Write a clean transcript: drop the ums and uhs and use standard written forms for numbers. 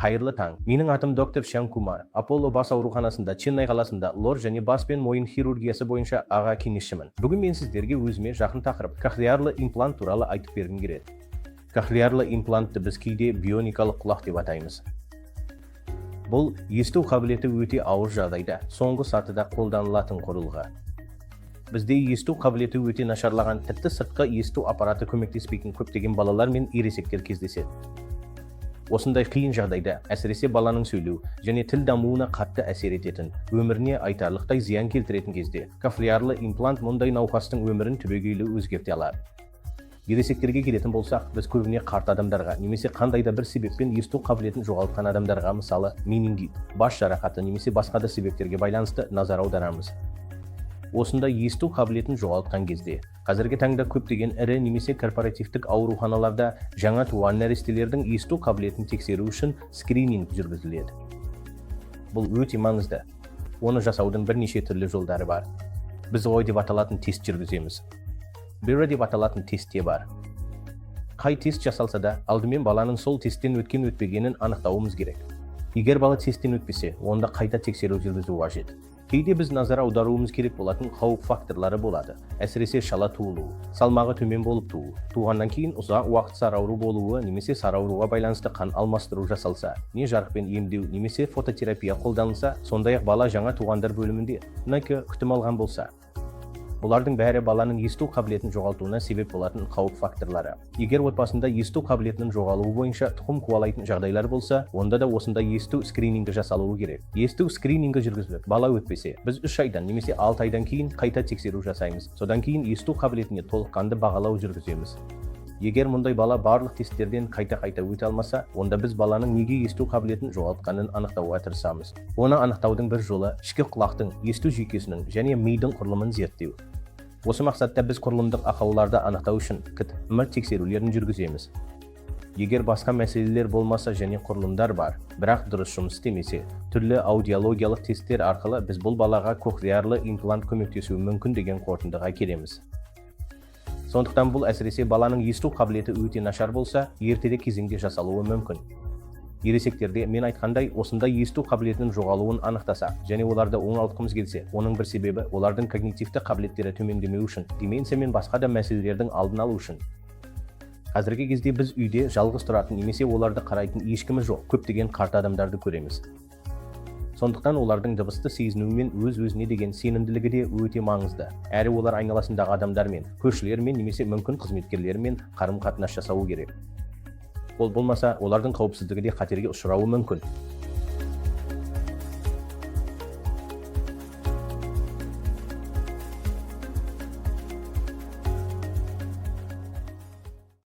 Қайырлы таң. Менің атым доктор Шам Кумар. Аполло бас ауруханасында, Ченнаи қаласында ЛОР және бас пен мойын хирургиясы бойынша аға кеңесшімін. Бүгін мен сіздерге өзіме жақын тақырып кохлеарлы имплант туралы айтып бергім келеді. Кохлеарлы имплантты біз кейде бионикалық құлақ деп атаймыз. Бұл есту қабілеті өте ауыр жағдайда, соңғы сатыда қолданылатын құрылғы. Бізде есту қабілеті өте нашарлаған, тіпті сыртқы есту аппараты көмектеспейтін көптеген балалар мен ересектер кездеседі. Осындай қиын жағдайда, әсіресе баланың сөйлеу және тіл дамуына қатты әсер ететін, өміріне айтарлықтай зиян келтіретін кезде, кохлеарлы имплант мұндай науқастың өмірін түбегейлі өзгерте алады. Ересектерге келетін болсақ, біз көбіне қарт адамдарға немесе қандай да бір себеппен есту қабілетін жоғалтқан адамдарға, мысалы менингит, бас жарақаты немесе басқа да себептерге байланысты назар аударамыз. Осында есту қабілетін жоғалтқан кезде, қазіргі таңда көптеген ірі немесе корпоративтік ауруханаларда жаңа туған нәрестелердің есту қабілетін тексеру үшін скрининг жүргізіледі. Бұл өте маңызды. Оны жасаудың бірнеше түрлі жолдары бар. Біз ой деп аталатын тест жүргіземіз. Бері деп аталатын тест те бар. Қай тест жасалса да, алдымен баланың сол тесттен өткен-өтпегенін анықтауымыз керек. Егер бала тесттен өтпесе, онда қайта тексеру жүргізу қажет. Кейде біз назар аударуымыз керек болатын қауіп факторлары болады. Әсіресе шала туылу, салмағы төмен болып туу, туғаннан кейін ұзақ уақыт сары ауру болуы немесе сары ауруға байланысты қан алмастыру жасалса, не жарықпен емдеу немесе фототерапия қолданылса, сондай-ақ бала жаңа туғандар бөлімінде күтім алған болса. Олардың бәрі баланың есту қабілетін жоғалтуына себеп болатын қауіп факторлары. Егер отбасында есту қабілетінің жоғалуы бойынша тұқым қуалайтын жағдайлар болса, онда да осында есту скринингі жасалуы керек. Есту скринингі жүргізіліп, бала өтпесе, біз 3 айдан немесе 6 айдан кейін қайта тексеру жасаймыз. Содан кейін есту қабілетіне толыққанды бағалау жүргіземіз. Егер мұндай бала барлық тесттерден қайта-қайта өте алмаса, онда біз баланың неге есту қабілетін жоғалтқанын анықтауға тырысамыз. Оны анықтаудың бір жолы ішкі құлақтың, есту жүйкесінің және мидың құрылымын зерттеу. Осы мақсатта біз құрылымдық ақауларды анықтау үшін КТ тексерулерін жүргіземіз. Егер басқа мәселелер болмаса және құрылымдар бар, бірақ дұрыс жұмыс істемесе, түрлі аудиологиялық тесттер арқылы біз бұл балаға кохлеарлы имплант көмектесуі мүмкін деген қорытындыға келеміз. Сондықтан бұл әсіресе баланың есту қабілеті өте нашар болса, ертерек кезеңде жасалуы мүмкін. Ересектерде мен айтқандай, осында есту қабілетінің жоғалуын анықтасақ, және оларды оңалтқымыз келсе, оның бір себебі олардың когнитивті қабілеттері төмендемеу үшін, деменция мен басқа да мәселелердің алдын алу үшін. Қазіргі кезде біз үйде жалғыз тұратын немесе оларды қарайтын ешкімі жоқ, көптеген қарт адамдарды көреміз. Сондықтан олардың дыбысты сезінуімен өз-өзіне деген сенімділігі де өте маңызды. Әрі олар айналасындағы адамдармен, көршілермен немесе мүмкін қызметкерлермен қарым-қатынас жасауы керек. Ол болмаса, олардың қауіпсіздігі де қатерге ұшырауы мүмкін.